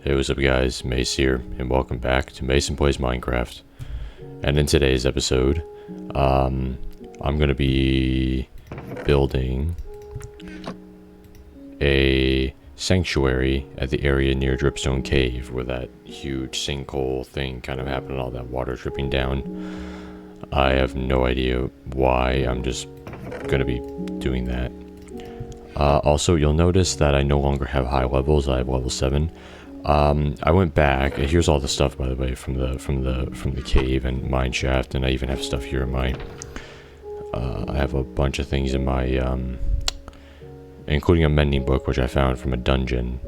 Hey, what's up guys, Mace here, and welcome back to Mason Plays Minecraft. And in today's episode, I'm going to be building a sanctuary at the area near Dripstone Cave, where that huge sinkhole thing kind of happened and all that water dripping down. I have no idea why, I'm just going to be doing that. Also, you'll notice that I no longer have high levels, I have level 7. I went back. Here's all the stuff, by the way, from the cave and mine shaft, and I even have stuff here in my. I have a bunch of things in my, including a mending book, which I found from a dungeon,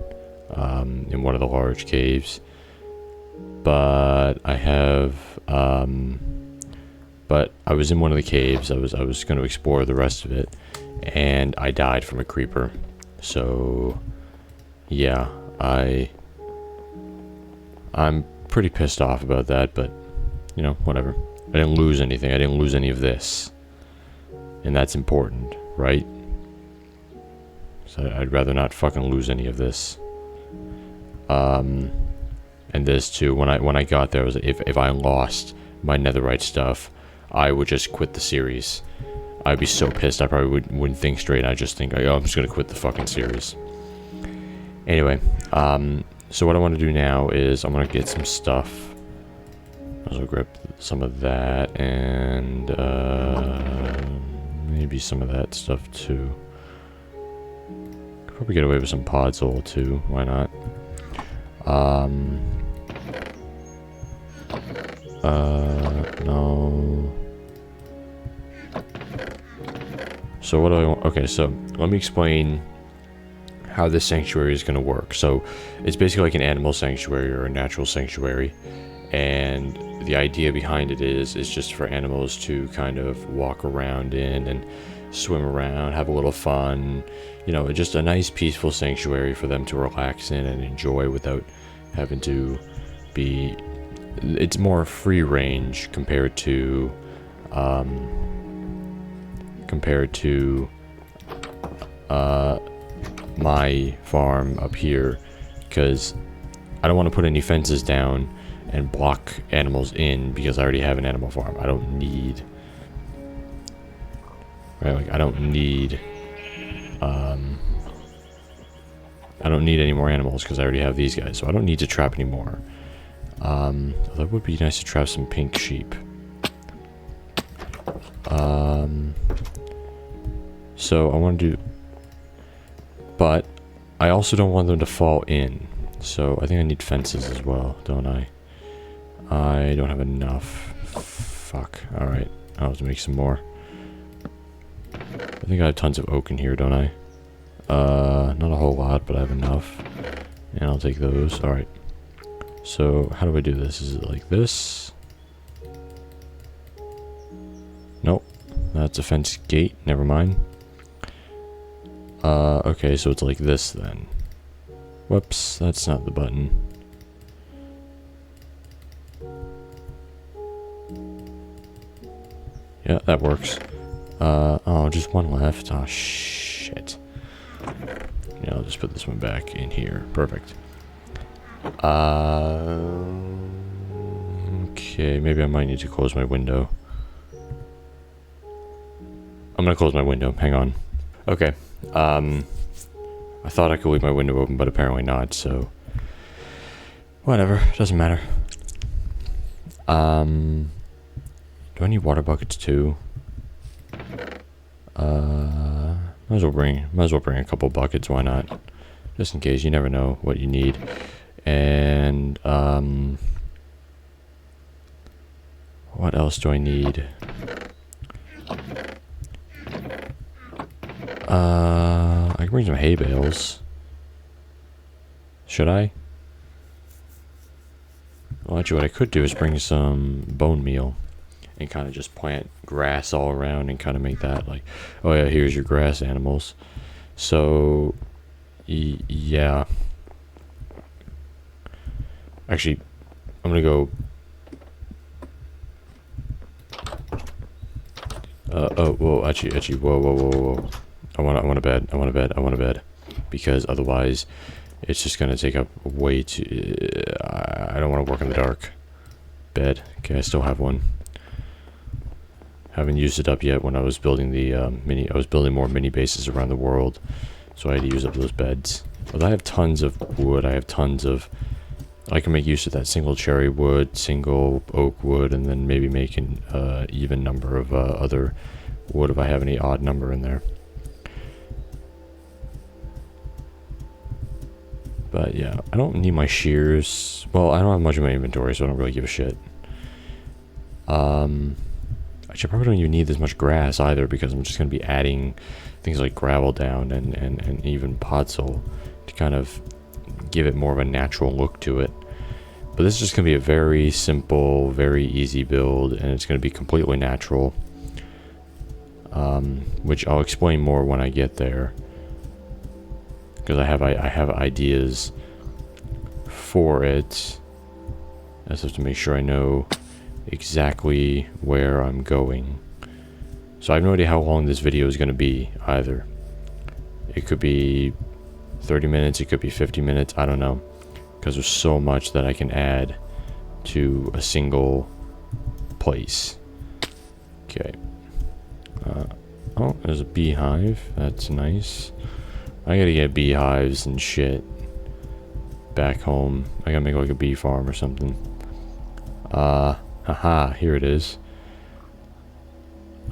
in one of the large caves. But I have, but I was in one of the caves. I was going to explore the rest of it, and I died from a creeper. So, yeah, I'm pretty pissed off about that, but, you know, whatever. I didn't lose anything. I didn't lose any of this. And that's important, right? So I'd rather not fucking lose any of this. And this too. When I got there, I was if I lost my netherite stuff, I would just quit the series. I'd be so pissed. I probably wouldn't think straight. I'd just think, oh, I'm just gonna quit the fucking series. Anyway, so what I want to do now is I'm going to get some stuff. I'll grab some of that and maybe some of that stuff too. Could probably get away with some podzol too. Why not? No. So what do I want? Okay, so let me explain how this sanctuary is going to work. So it's basically like an animal sanctuary or a natural sanctuary, and the idea behind it is just for animals to kind of walk around in and swim around, have a little fun, you know, just a nice peaceful sanctuary for them to relax in and enjoy without having to be. It's more free range compared to my farm up here, because I don't want to put any fences down and block animals in, because I already have an animal farm. I don't need, right? Like I don't need any more animals because I already have these guys, so I don't need to trap any more. That would be nice to trap some pink sheep. So I want to do. But I also don't want them to fall in. So I think I need fences as well, don't I? I don't have enough. Fuck. Alright. I'll have to make some more. I think I have tons of oak in here, don't I? Not a whole lot, but I have enough. And I'll take those. Alright. So how do I do this? Is it like this? Nope. That's a fence gate. Never mind. Okay, so it's like this then. Whoops, that's not the button. Yeah, that works. Oh, just one left. Oh, shit. Yeah, I'll just put this one back in here. Perfect. Okay, maybe I might need to close my window. I'm gonna close my window. Hang on. Okay. I thought I could leave my window open, but apparently not, so whatever, doesn't matter. Do I need water buckets too? Might as well bring a couple buckets, why not? Just in case, you never know what you need. And what else do I need? I can bring some hay bales. Should I? Well, actually, what I could do is bring some bone meal and kind of just plant grass all around and kind of make that like, oh yeah, here's your grass animals. So, yeah. Actually, I'm gonna go. Oh, whoa, actually, whoa. I want a bed, because otherwise it's just gonna take up way too... I don't want to work in the dark. Bed. Okay, I still have one. Haven't used it up yet when I was building the I was building more mini bases around the world, so I had to use up those beds. But I have tons of wood. I have tons of... I can make use of that single cherry wood, single oak wood, and then maybe make an even number of other wood if I have any odd number in there. But yeah, I don't need my shears. Well, I don't have much in my inventory, so I don't really give a shit. Actually, I probably don't even need this much grass either, because I'm just going to be adding things like gravel down and even podzol to kind of give it more of a natural look to it. But this is just going to be a very simple, very easy build, and it's going to be completely natural. Which I'll explain more when I get there, because I have ideas for it. I just have to make sure I know exactly where I'm going. So I have no idea how long this video is going to be either. It could be 30 minutes, it could be 50 minutes, I don't know, because there's so much that I can add to a single place. Okay. Oh, there's a beehive. That's nice. I gotta get beehives and shit back home. I gotta make like a bee farm or something. Haha, here it is.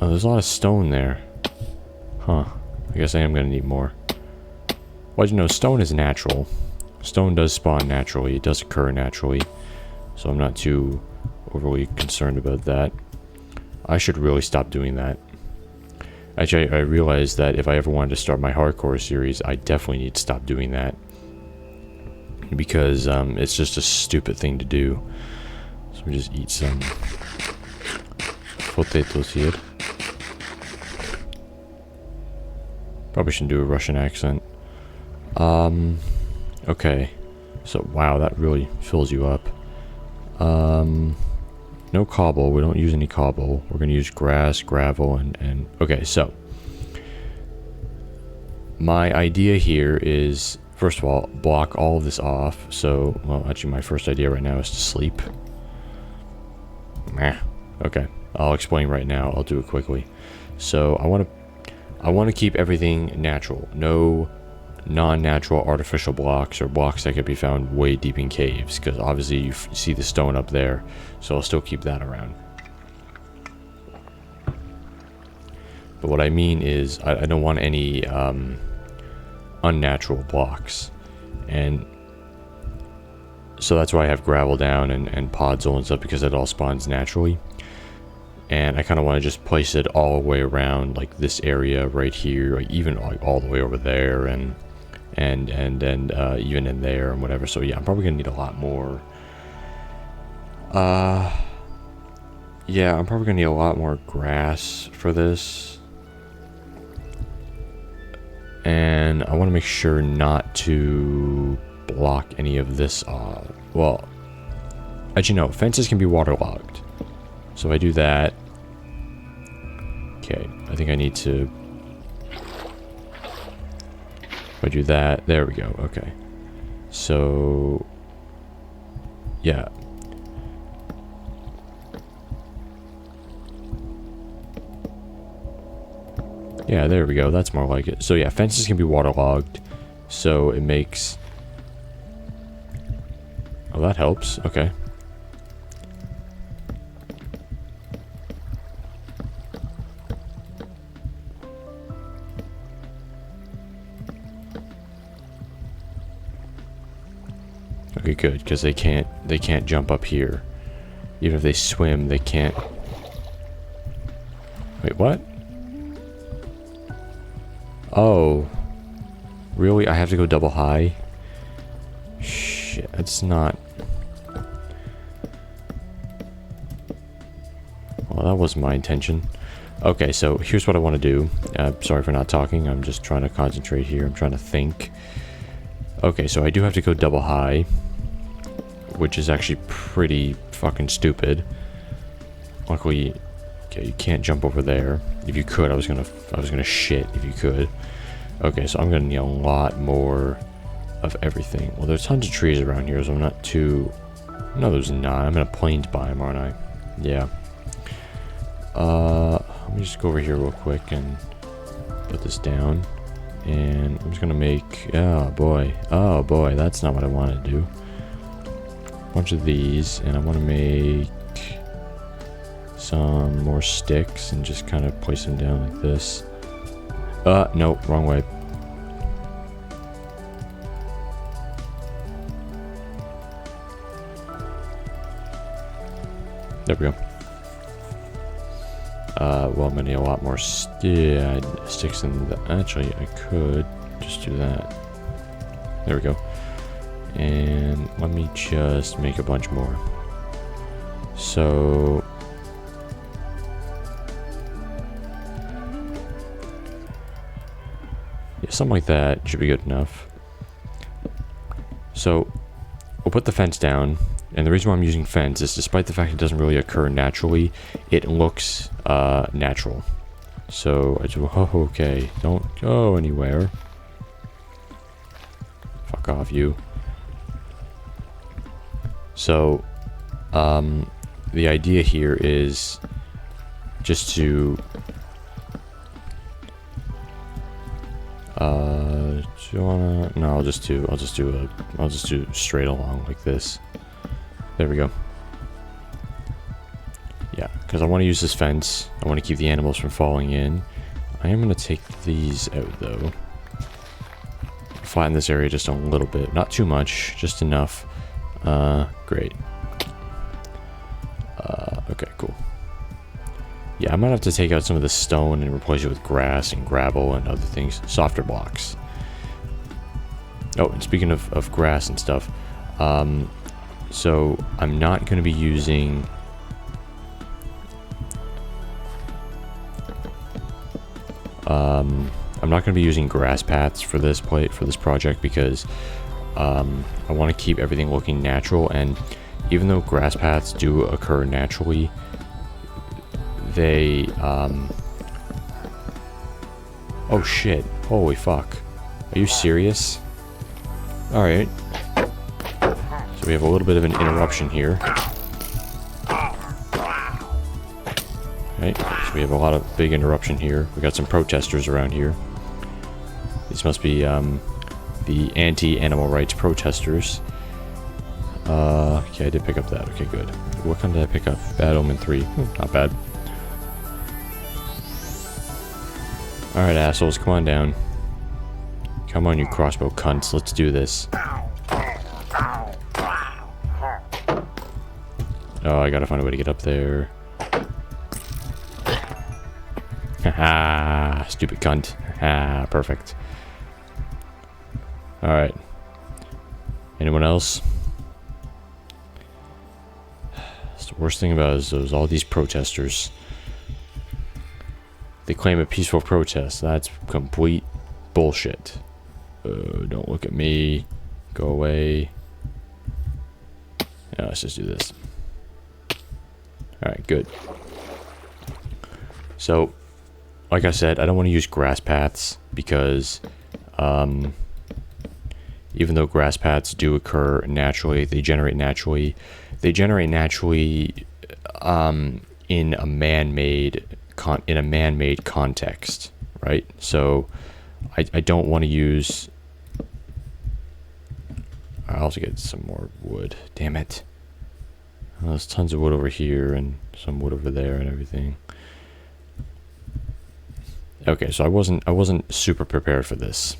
Oh, there's a lot of stone there. Huh. I guess I am gonna need more. Well, you know, stone is natural. Stone does spawn naturally. It does occur naturally. So I'm not too overly concerned about that. I should really stop doing that. Actually, I realized that if I ever wanted to start my hardcore series, I definitely need to stop doing that. Because it's just a stupid thing to do. So we just eat some potatoes here. Probably shouldn't do a Russian accent. Okay. So, wow, that really fills you up. No cobble. We don't use any cobble. We're going to use grass, gravel, and... Okay, so. My idea here is, first of all, block all of this off. So, well, actually, my first idea right now is to sleep. Meh. Okay, I'll explain right now. I'll do it quickly. So, I want to keep everything natural. No non-natural artificial blocks or blocks that could be found way deep in caves, because obviously you see the stone up there, so I'll still keep that around. But what I mean is I don't want any unnatural blocks, and so that's why I have gravel down and podzol and stuff, because it all spawns naturally. And I kind of want to just place it all the way around, like this area right here, like even like all the way over there, and even in there and whatever. So yeah, I'm probably gonna need a lot more. Yeah, I'm probably gonna need a lot more grass for this, and I want to make sure not to block any of this. Well, as you know, fences can be waterlogged. So if I do that, okay, I think I need to, if I do that, there we go, okay. So, yeah. Yeah, there we go, that's more like it. So yeah, fences can be waterlogged, so it makes, oh, that helps, okay. Okay, good, because they can't jump up here. Even if they swim, they can't. Wait, what? Oh. Really? I have to go double high? Shit, that's not... Well, that wasn't my intention. Okay, so here's what I want to do. Sorry for not talking, I'm just trying to concentrate here. I'm trying to think. Okay, so I do have to go double high, which is actually pretty fucking stupid. Luckily, okay, you can't jump over there. If you could, I was gonna shit if you could. Okay, so I'm gonna need a lot more of everything. Well, there's tons of trees around here, so I'm not too... No, there's not. I'm in a plains biome, aren't I? Yeah. Let me just go over here real quick and put this down. And I'm just gonna make... Oh, boy. Oh, boy. That's not what I wanted to do. A bunch of these, and I want to make some more sticks and just kind of place them down like this. No, wrong way. There we go. Well, I'm gonna need a lot more sticks than that. Actually, I could just do that. There we go. And let me just make a bunch more. So... yeah, something like that should be good enough. So, we'll put the fence down. And the reason why I'm using fence is despite the fact it doesn't really occur naturally, it looks natural. So I just, oh, okay, don't go anywhere. Fuck off, you. So, the idea here is just to, do you wanna, no, I'll just do straight along like this. There we go. Yeah, because I want to use this fence. I want to keep the animals from falling in. I am going to take these out, though. Flatten this area just a little bit. Not too much, just enough. Great. Okay, cool. Yeah, I might have to take out some of the stone and replace it with grass and gravel and other things. Softer blocks. Oh, and speaking of grass and stuff, so I'm not going to be using grass paths for this project because I want to keep everything looking natural, and even though grass paths do occur naturally, they oh shit, holy fuck, are you serious? All right. We have a little bit of an interruption here. Right, so we have a lot of big interruption here. We got some protesters around here. These must be the anti-animal rights protesters. Okay, I did pick up that. Okay, good. What kind did I pick up? Bad Omen 3. Not bad. Alright, assholes, come on down. Come on, you crossbow cunts. Let's do this. Oh, I gotta find a way to get up there. Haha, stupid cunt. Ah, perfect. Alright. Anyone else? That's the worst thing about it is all these protesters. They claim a peaceful protest. That's complete bullshit. Don't look at me. Go away. Yeah, let's just do this. Alright, good. So, like I said, I don't want to use grass paths because even though grass paths do occur naturally, they generate naturally in a man-made context, right? So I don't want to use... I'll also get some more wood. Damn it. There's tons of wood over here and some wood over there and everything. Okay, so I wasn't super prepared for this,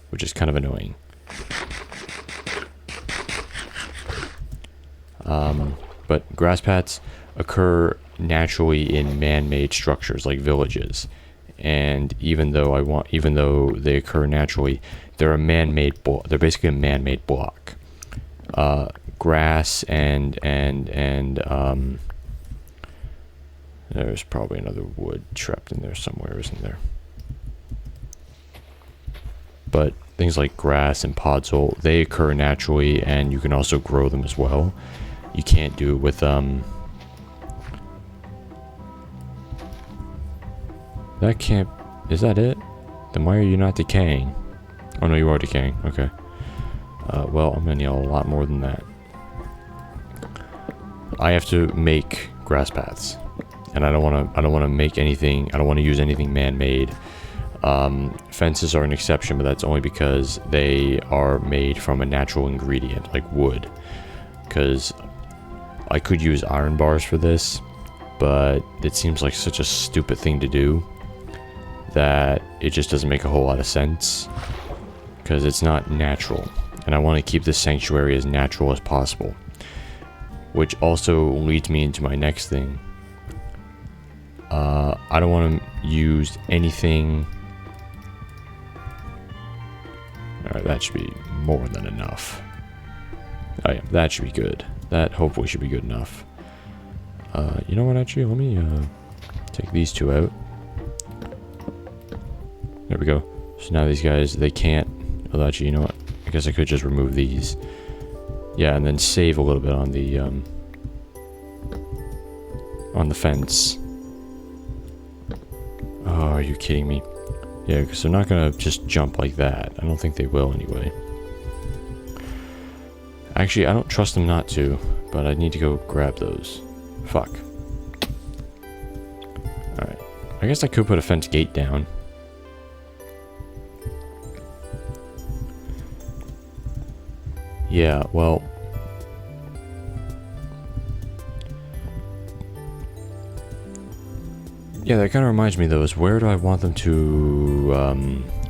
which is kind of annoying. But grass paths occur naturally in man-made structures like villages, and even though they occur naturally, they're they're basically a man-made block. Grass and there's probably another wood trapped in there somewhere, isn't there? But things like grass and podzol, they occur naturally, and you can also grow them as well. You can't do it with that can't... Is that it? Then why are you not decaying? Oh no, you are decaying. Okay. Well, I'm gonna need a lot more than that. I have to make grass paths, and I don't want to make anything. I don't want to use anything man-made. Fences are an exception, but that's only because they are made from a natural ingredient, like wood. Because I could use iron bars for this, but it seems like such a stupid thing to do that it just doesn't make a whole lot of sense. Because it's not natural. And I want to keep this sanctuary as natural as possible. Which also leads me into my next thing. I don't want to use anything... Alright, that should be more than enough. Oh yeah, that should be good. That hopefully should be good enough. You know what, actually, let me take these two out. There we go. So now these guys, they can't... Oh, actually, you know what? I guess I could just remove these. Yeah, and then save a little bit on the fence. Oh, are you kidding me? Yeah, because they're not gonna just jump like that. I don't think they will anyway. Actually, I don't trust them not to, but I need to go grab those. Fuck. Alright. I guess I could put a fence gate down. Yeah, well... Yeah, that kind of reminds me though, is where do I want them to,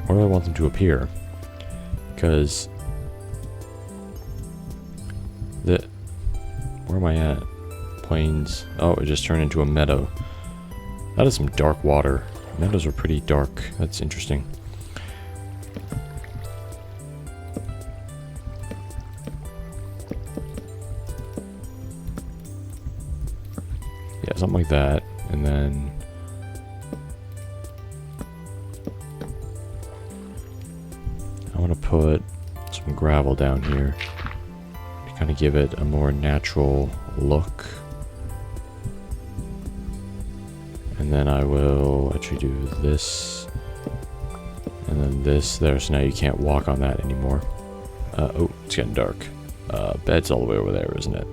where do I want them to appear? Because... Where am I at? Plains. Oh, it just turned into a meadow. That is some dark water. Meadows are pretty dark. That's interesting. Yeah, something like that. And then... I want to put some gravel down here. Kind of give it a more natural look. And then I will actually do this. And then this there, so now you can't walk on that anymore. Oh, it's getting dark. Bed's all the way over there, isn't it?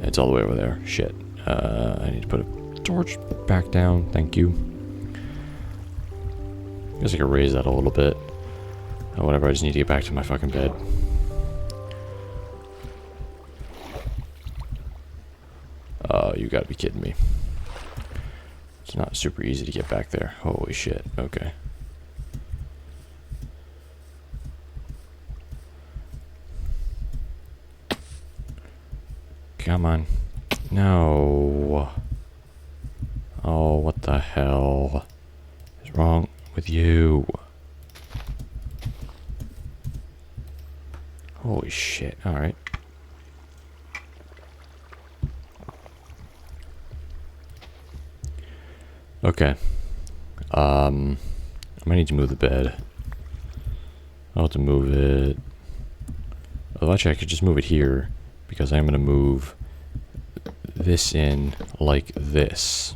It's all the way over there. Shit. I need to put a torch back down. Thank you. I guess I could raise that a little bit. Whatever, I just need to get back to my fucking bed. You gotta be kidding me. It's not super easy to get back there. Holy shit. Okay. Come on. No. Oh, what the hell is wrong with you? Holy shit. Alright. Okay. I might need to move the bed. I'll have to move it. Oh, actually, I could just move it here because I'm going to move this in like this.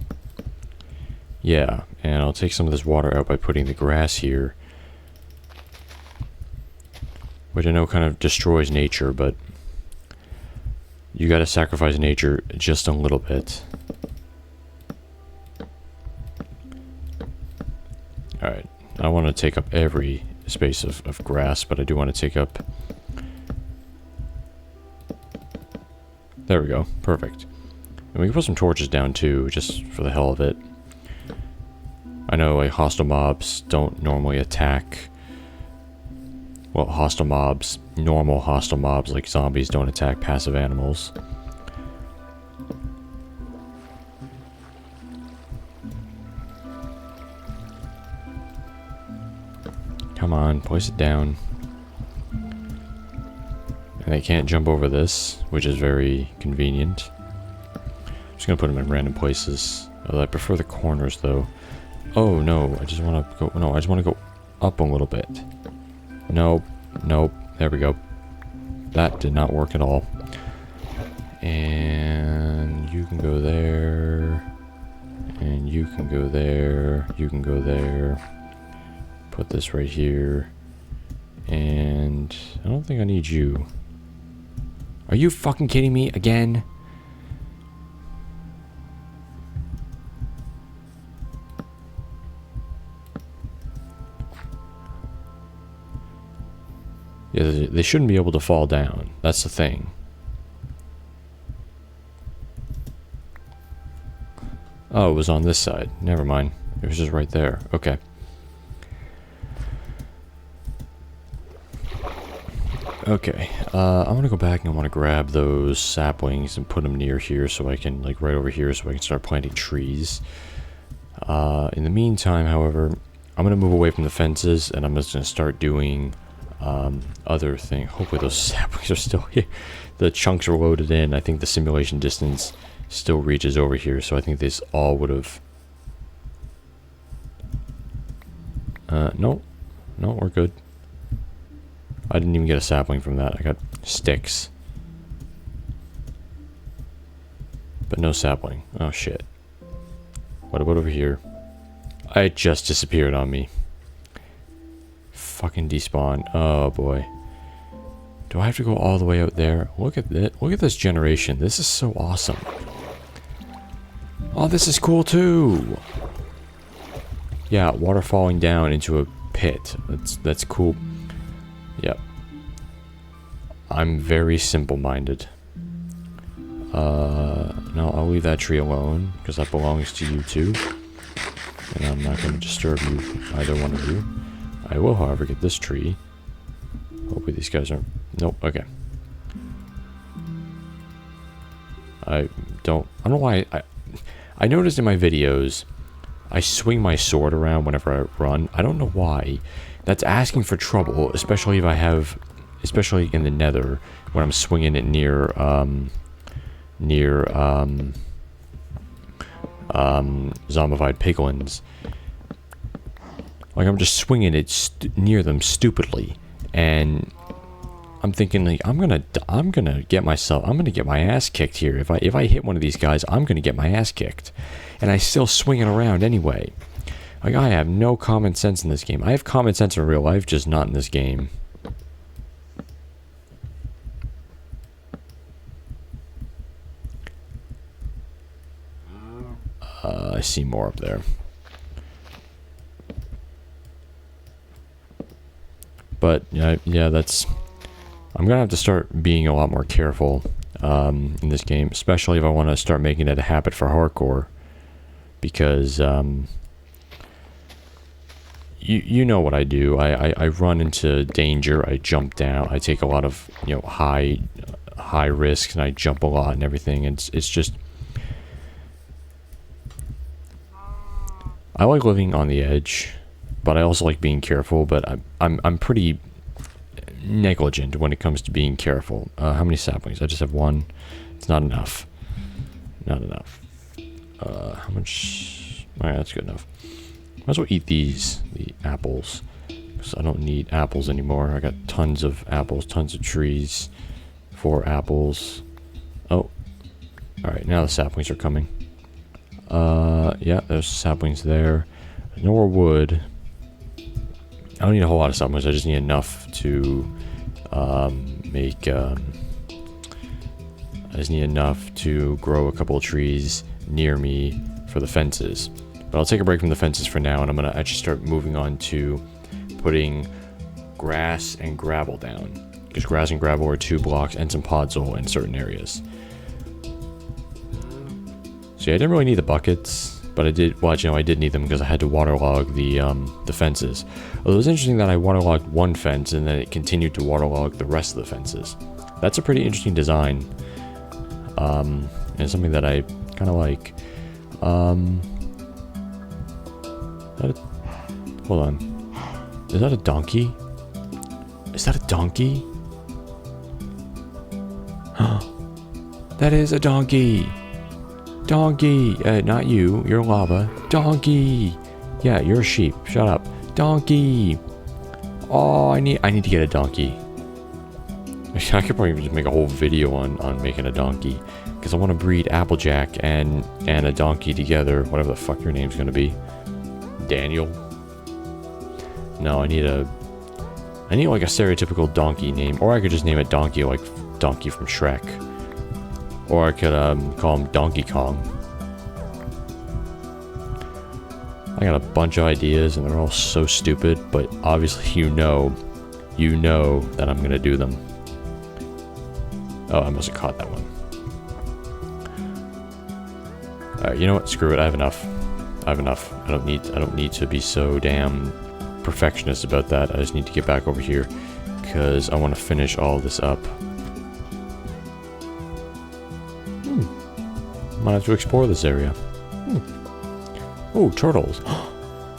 Yeah, and I'll take some of this water out by putting the grass here, which I know kind of destroys nature, but you got to sacrifice nature just a little bit. Alright, I want to take up every space of grass, but I do want to take up... There we go, perfect. And we can put some torches down too, just for the hell of it. I know like hostile mobs don't normally attack... Well, hostile mobs, normal hostile mobs like zombies don't attack passive animals. Come on, place it down. And they can't jump over this, which is very convenient. I'm just gonna put them in random places. I prefer the corners though. Oh no, I just want to go. No, I just want to go up a little bit. Nope, nope. There we go. That did not work at all. And you can go there. And you can go there. You can go there. Put this right here. And I don't think I need you. Are you fucking kidding me again? Yeah, they shouldn't be able to fall down. That's the thing. Oh, it was on this side. Never mind. It was just right there. Okay. Okay. I want to go back and I want to grab those saplings and put them near here so I can, like, right over here so I can start planting trees. In the meantime, however, I'm going to move away from the fences and I'm just going to start doing other things. Hopefully those saplings are still here. The chunks are loaded in. I think the simulation distance still reaches over here, so I think this all would have... no, we're good. I didn't even get a sapling from that. I got sticks. But no sapling. Oh shit. What about over here? It just disappeared on me. Fucking despawn. Oh boy. Do I have to go all the way out there? Look at this. Look at this generation. This is so awesome. Oh, this is cool too. Yeah, water falling down into a pit. That's cool. Yep. I'm very simple-minded. No, I'll leave that tree alone, because that belongs to you too. And I'm not going to disturb you, either one of you. I will, however, get this tree. Hopefully these guys aren't... Nope, okay. I don't know why... I noticed in my videos, I swing my sword around whenever I run. I don't know why. That's asking for trouble, especially if I have... Especially in the nether, when I'm swinging it near zombified piglins. Like, I'm just swinging it near them stupidly, and I'm thinking, like, I'm gonna get my ass kicked here. If I hit one of these guys, I'm gonna get my ass kicked, and I still swing it around anyway. Like, I have no common sense in this game. I have common sense in real life, just not in this game. I see more up there. But, yeah, that's... I'm gonna have to start being a lot more careful in this game, especially if I want to start making it a habit for hardcore. Because, you know what I do. I run into danger, I jump down, I take a lot of, high risks, and I jump a lot and everything. It's just... I like living on the edge, but I also like being careful, but I'm pretty negligent when it comes to being careful. How many saplings? I just have one. It's not enough. Not enough. How much? Alright, that's good enough. Might as well eat the apples, because I don't need apples anymore. I got tons of apples, tons of trees. 4 apples. Oh. Alright, now the saplings are coming. Yeah, there's saplings there. There's no more wood. I don't need a whole lot of saplings. I just need enough to make. I just need enough to grow a couple of trees near me for the fences. But I'll take a break from the fences for now, and I'm gonna actually start moving on to putting grass and gravel down, because grass and gravel are 2 blocks and some podzol in certain areas. So yeah, I didn't really need the buckets, but I did. Well, I did need them because I had to waterlog the fences. Although it was interesting that I waterlogged one fence and then it continued to waterlog the rest of the fences. That's a pretty interesting design, and it's something that I kind of like. Hold on, is that a donkey? Is that a donkey? That is a donkey. Donkey! Not you. You're lava. Donkey! Yeah, you're a sheep. Shut up. Donkey! Oh, I need to get a donkey. I could probably just make a whole video on making a donkey, because I want to breed Applejack and a donkey together. Whatever the fuck your name's gonna be. Daniel? No, I need a I need like a stereotypical donkey name, or I could just name it Donkey, like Donkey from Shrek. Or I could call him Donkey Kong. I got a bunch of ideas and they're all so stupid, but obviously you know that I'm gonna do them. Oh, I must have caught that one. Alright, you know what? Screw it, I have enough. I have enough. I don't need to be so damn perfectionist about that. I just need to get back over here because I want to finish all this up. Might have to explore this area. Oh, turtles.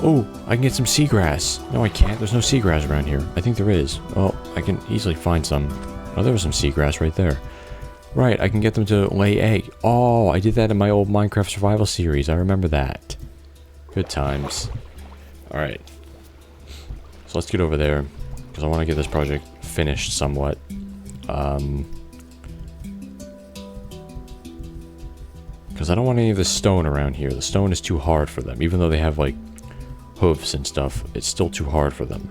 Oh, I can get some seagrass. No, I can't. There's no seagrass around here. I think there is. Oh, I can easily find some. Oh, there was some seagrass right there. Right, I can get them to lay egg. Oh, I did that in my old Minecraft survival series. I remember that. Good times. Alright. So let's get over there, because I want to get this project finished somewhat. Because I don't want any of the stone around here. The stone is too hard for them. Even though they have, like, hooves and stuff, it's still too hard for them.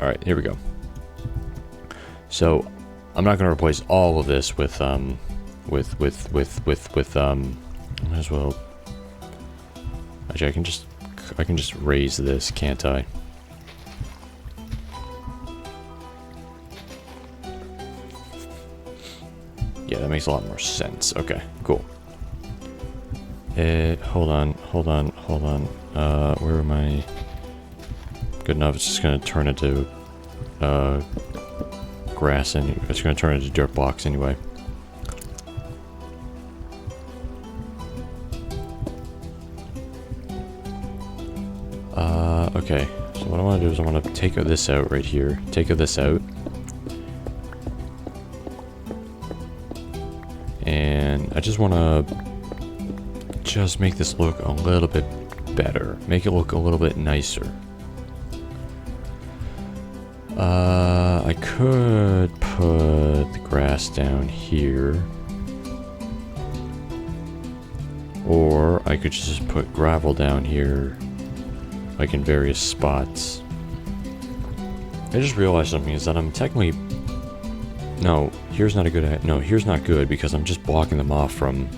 Alright, here we go. So, I'm not going to replace all of this with, might as well. Actually, I can just raise this, can't I? Yeah, that makes a lot more sense. Okay, cool. Hold on. Where am I? Good enough, it's just gonna turn into, grass, and it's gonna turn into dirt blocks anyway. Okay, so what I want to do is I want to take this out right here. Take this out. And I just want to just make this look a little bit better. Make it look a little bit nicer. I could put the grass down here. Or I could just put gravel down here, like in various spots. I just realized something, is that I'm technically... No, here's not a good... No, here's not good, because I'm just blocking them off from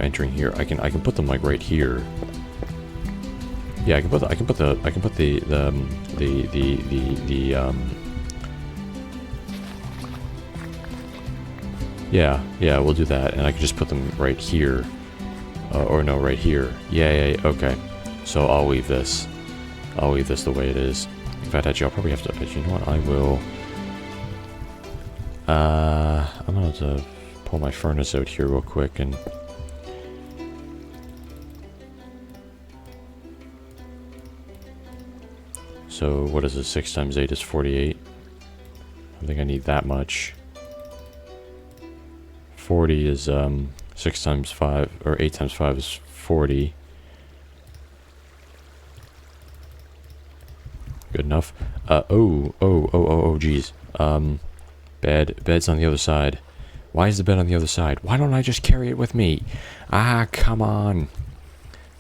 entering here. I can put them like right here. Yeah, I can put yeah, we'll do that, and I can just put them right here, or no, right here. Yeah, okay. So I'll leave this. I'll leave this the way it is. In fact, actually, I'll probably have to. Actually, you know what? I will. I'm gonna have to pull my furnace out here real quick and. So what is this? 6 times 8 is 48. I think I need that much. 40 is 6 times 5, or 8 times 5 is 40. Good enough. Geez. Bed's on the other side. Why is the bed on the other side? Why don't I just carry it with me? Ah, come on.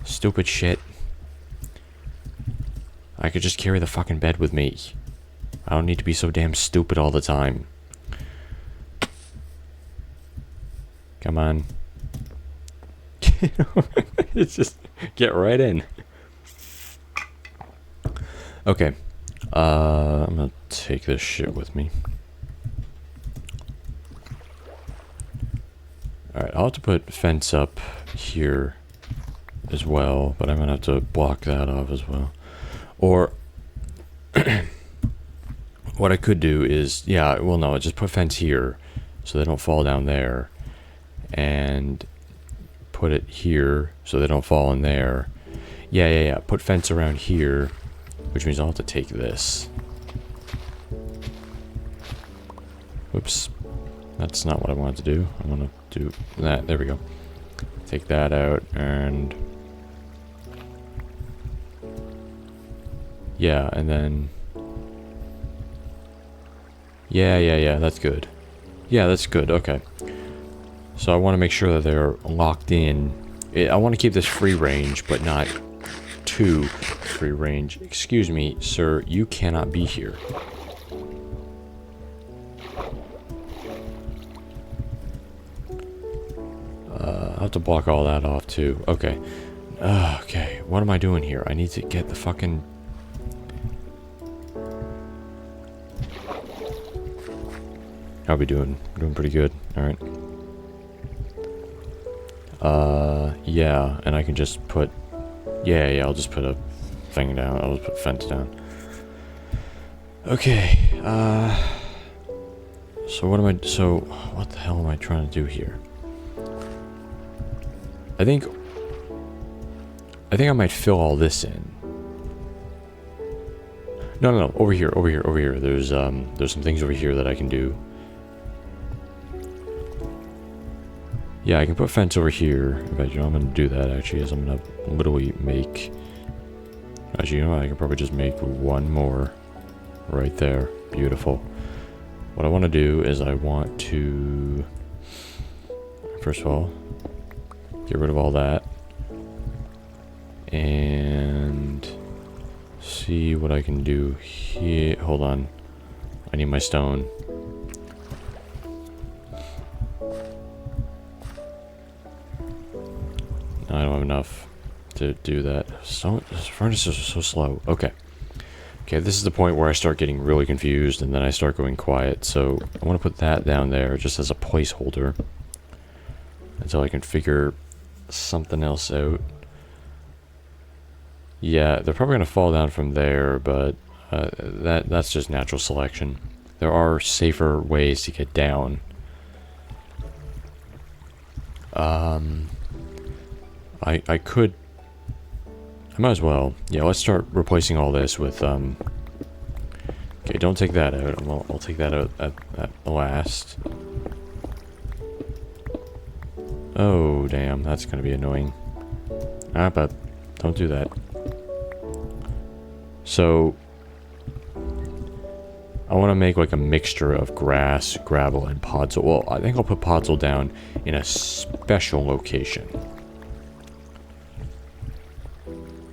Stupid shit. I could just carry the fucking bed with me. I don't need to be so damn stupid all the time. Come on. It's just get right in. Okay. I'm gonna take this shit with me. Alright, I'll have to put fence up here as well, but I'm gonna have to block that off as well. Or what I could do is, yeah, well no, just put fence here so they don't fall down there, and put it here so they don't fall in there. Yeah. Put fence around here, which means I'll have to take this. Whoops. That's not what I wanted to do. I want to do that. There we go. Take that out, and... yeah, and then... Yeah, that's good. Yeah, that's good, okay. So I want to make sure that they're locked in. I want to keep this free range, but not 2 free range. Excuse me, sir, you cannot be here. I'll have to block all that off too. Okay. Okay, what am I doing here? I need to get the fucking... I'll be doing pretty good. Alright. Yeah, and I can just put... Yeah, I'll just put a thing down. I'll just put a fence down. Okay, so what the hell am I trying to do here? I think I might fill all this in. No, over here. There's some things over here that I can do. Yeah, I can put fence over here. In fact, I'm gonna do that actually, as I'm gonna literally make... Actually, you know what? I can probably just make one more right there. Beautiful. What I want to do is I want to... First of all, get rid of all that. And... see what I can do here. Hold on. I need my stone. I don't have enough to do that. So, this furnace is so slow. Okay. Okay, this is the point where I start getting really confused and then I start going quiet. So I want to put that down there just as a placeholder until I can figure something else out. Yeah, they're probably going to fall down from there, but that's just natural selection. There are safer ways to get down. I could... I might as well. Yeah, let's start replacing all this with, okay, don't take that out. I'll take that out at last. Oh, damn, that's gonna be annoying. But don't do that. So, I want to make like a mixture of grass, gravel, and podzol. Well, I think I'll put podzol down in a special location.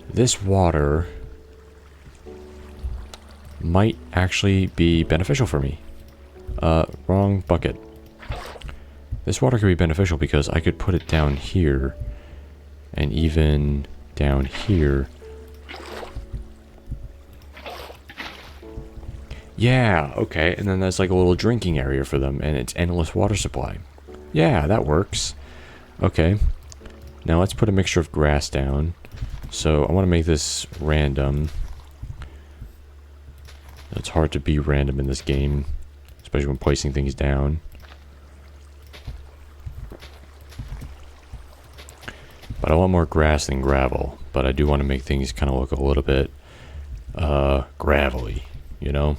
This water might actually be beneficial for me. Wrong bucket. This water could be beneficial because I could put it down here and even down here. Yeah, okay, and then there's like a little drinking area for them and it's endless water supply. Yeah, that works. Okay, now let's put a mixture of grass down. So I want to make this random. It's hard to be random in this game, especially when placing things down. But I want more grass than gravel, but I do want to make things kind of look a little bit gravelly, you know?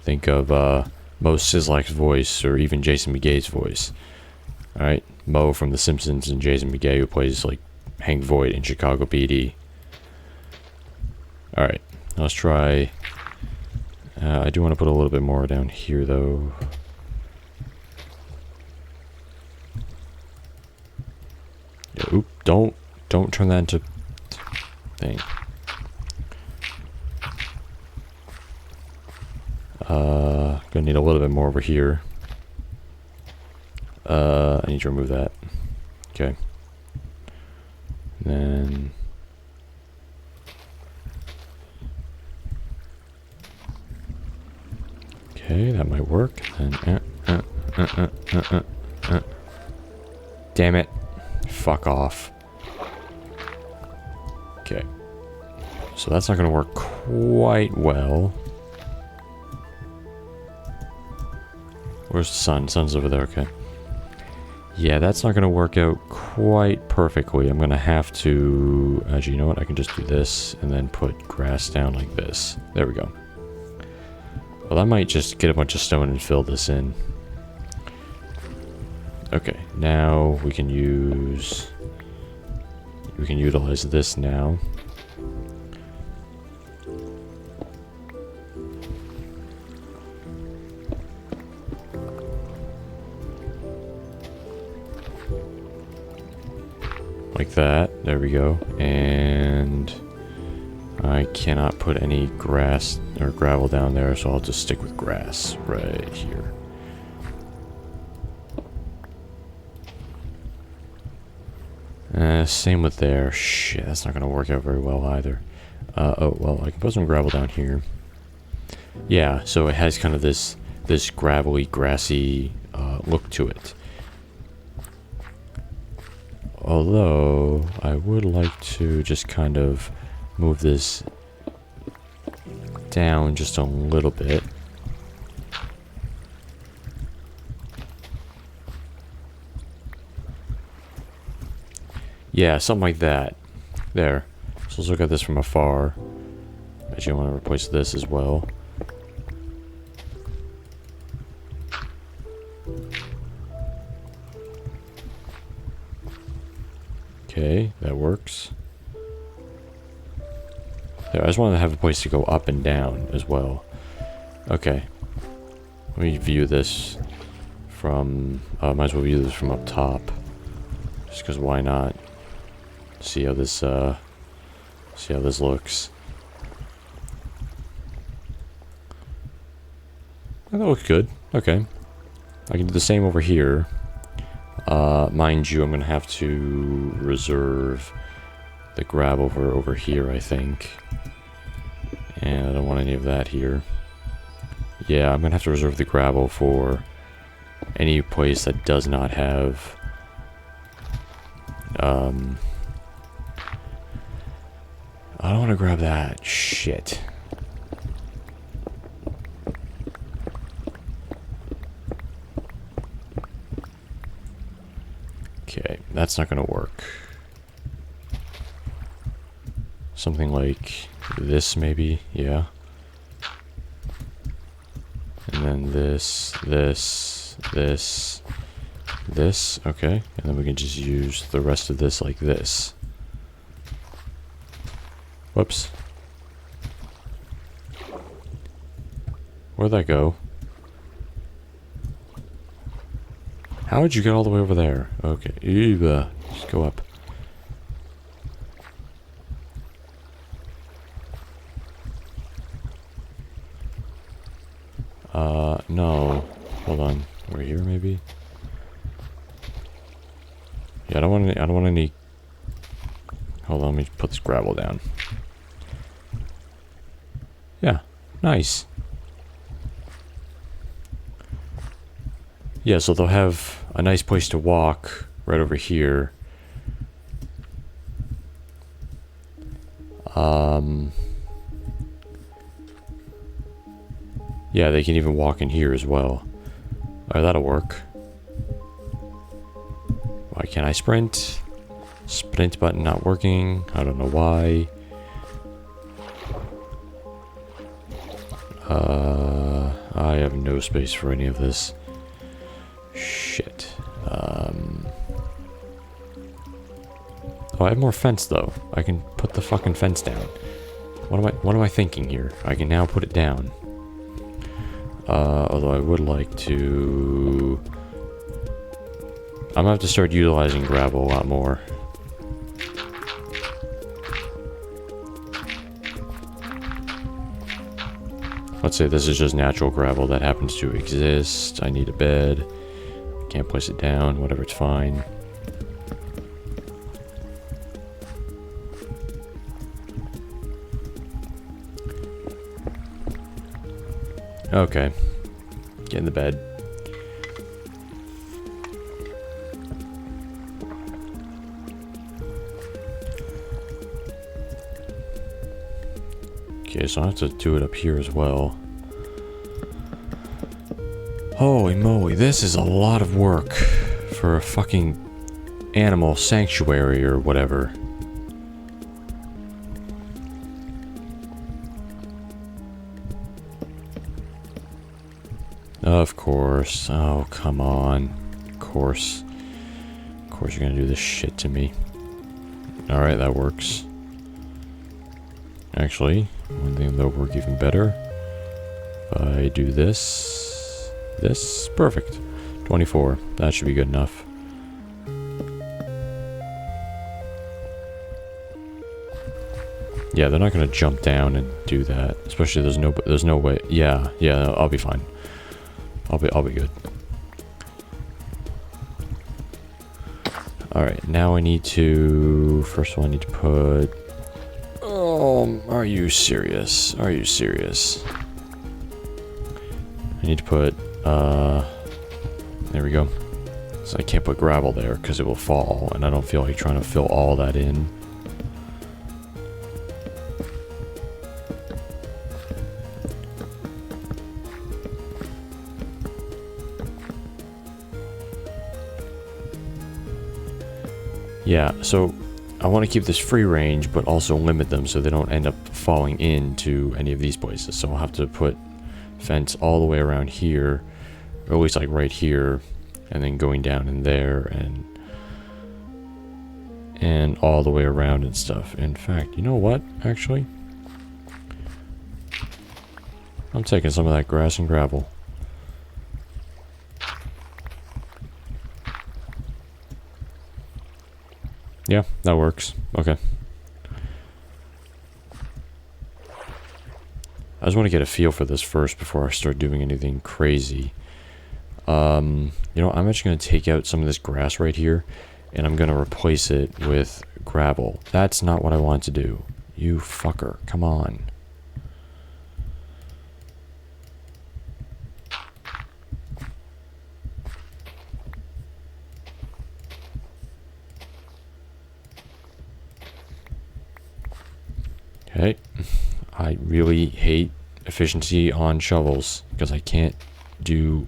Think of Mo Sizlak's voice, or even Jason McGay's voice. Alright, Mo from The Simpsons and Jason McGay, who plays like Hank Voight in Chicago PD. Alright, let's try... I do want to put a little bit more down here, though. Yeah, oop, don't turn that into... thing. Gonna need a little bit more over here. I need to remove that. Okay. Then... okay, that might work. And damn it. Fuck off. Okay. So that's not gonna work quite well. Where's the sun? Sun's over there, okay. Yeah, that's not gonna work out quite perfectly. I'm gonna have to... actually, you know what? I can just do this and then put grass down like this. There we go. Well, I might just get a bunch of stone and fill this in. Okay, now we can use... we can utilize this now. Like that. There we go. And I cannot put any grass or gravel down there, so I'll just stick with grass right here. Same with there. Shit, that's not gonna work out very well either. Oh, well, I can put some gravel down here. Yeah, so it has kind of this gravelly, grassy look to it. Although, I would like to just kind of move this down just a little bit. Yeah, something like that. There. So let's look at this from afar. Actually, I want to replace this as well. Okay, that works. There, I just wanted to have a place to go up and down as well. Okay. Let me view this from... might as well view this from up top. Just because why not? See how this looks. That looks good. Okay. I can do the same over here. Mind you, I'm gonna have to reserve the gravel over here, I think. And I don't want any of that here. Yeah, I'm gonna have to reserve the gravel for any place that does not have I don't want to grab that. Shit. Okay, that's not going to work. Something like this, maybe? Yeah. And then this. Okay. And then we can just use the rest of this like this. Whoops. Where'd that go? How did you get all the way over there? Okay. Just go up. No. Hold on. Over here, maybe? Yeah, I don't want any... Hold on, let me put this gravel down. Yeah, nice. Yeah, so they'll have a nice place to walk right over here. Yeah, they can even walk in here as well. Alright, that'll work. Why can't I sprint? Sprint button not working. I don't know why. I have no space for any of this. Shit. Oh, I have more fence though. I can put the fucking fence down. What am I thinking here? I can now put it down. Although I would like to... I'm gonna have to start utilizing gravel a lot more. Let's say this is just natural gravel that happens to exist. I need a bed. Can't place it down. Whatever, it's fine. Okay. Get in the bed. Okay, so I have to do it up here as well. Holy moly, this is a lot of work for a fucking animal sanctuary or whatever. Of course. Oh, come on. Of course. Of course you're gonna do this shit to me. Alright, that works. Actually, one thing that'll work even better. If I do this... This? Perfect. 24. That should be good enough. Yeah, they're not gonna jump down and do that. Especially there's no way. Yeah, I'll be fine. I'll be good. Alright, now I need to... First of all, I need to put... Oh, are you serious? Are you serious? I need to put... There we go. So I can't put gravel there because it will fall, and I don't feel like trying to fill all that in. Yeah, so I want to keep this free range, but also limit them so they don't end up falling into any of these places. So I'll have to put fence all the way around here, or at least like right here, and then going down in there, and all the way around and stuff. In fact, you know what, actually? I'm taking some of that grass and gravel. Yeah, that works. Okay. I just want to get a feel for this first before I start doing anything crazy. You know, I'm actually going to take out some of this grass right here, and I'm going to replace it with gravel. That's not what I want to do. You fucker. Come on. Okay. I really hate efficiency on shovels because I can't do...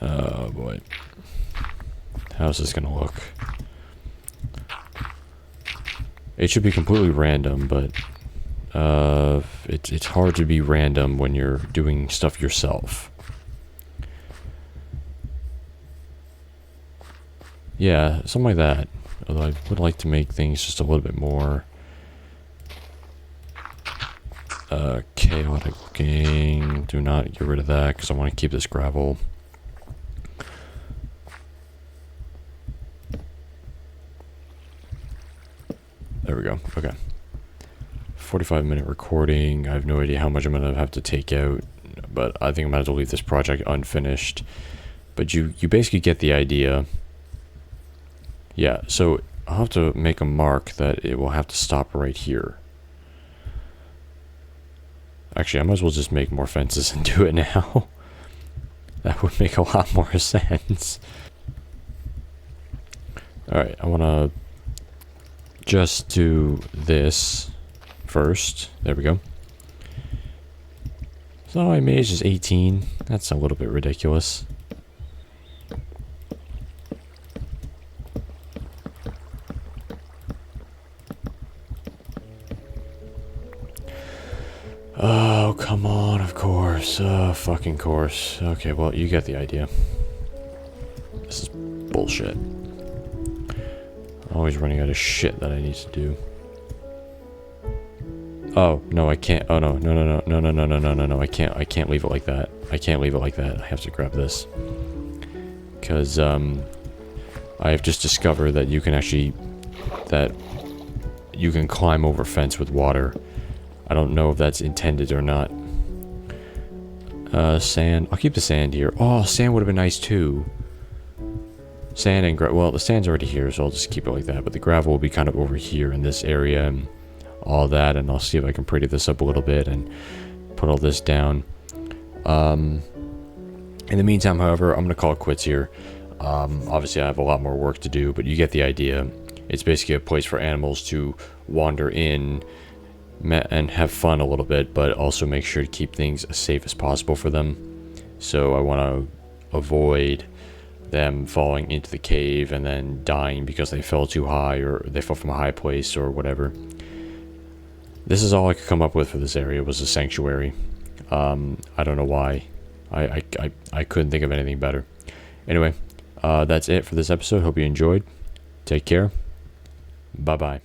Oh boy. How's this gonna look? It should be completely random, but it's hard to be random when you're doing stuff yourself. Yeah, something like that. Although I would like to make things just a little bit more chaotic looking. Do not get rid of that because I want to keep this gravel. There we go. Okay. 45-minute recording. I have no idea how much I'm going to have to take out, but I think I'm going to have to leave this project unfinished. But you basically get the idea. Yeah, so I'll have to make a mark that it will have to stop right here. Actually, I might as well just make more fences and do it now. That would make a lot more sense. Alright, I want to just do this first. There we go. So my mage is 18. That's a little bit ridiculous. Oh, come on, of course. Fucking course. Okay, well, you get the idea. This is bullshit. Always running out of shit that I need to do. Oh, no, I can't. Oh, no, I can't leave it like that. I can't leave it like that. I have to grab this. Because, I have just discovered that you can actually, that you can climb over fence with water. I don't know if that's intended or not. Sand. I'll keep the sand here. Oh, sand would have been nice too. Sand and gravel. Well, the sand's already here, so I'll just keep it like that. But the gravel will be kind of over here in this area and all that. And I'll see if I can pretty this up a little bit and put all this down. In the meantime, however, I'm going to call it quits here. Obviously, I have a lot more work to do, but you get the idea. It's basically a place for animals to wander in and have fun a little bit, but also make sure to keep things as safe as possible for them. So I want to avoid them falling into the cave and then dying because they fell too high or they fell from a high place or whatever. This is all I could come up with for this area, was a sanctuary. I don't know why. I couldn't think of anything better. Anyway, that's it for this episode. Hope you enjoyed. Take care. Bye-bye.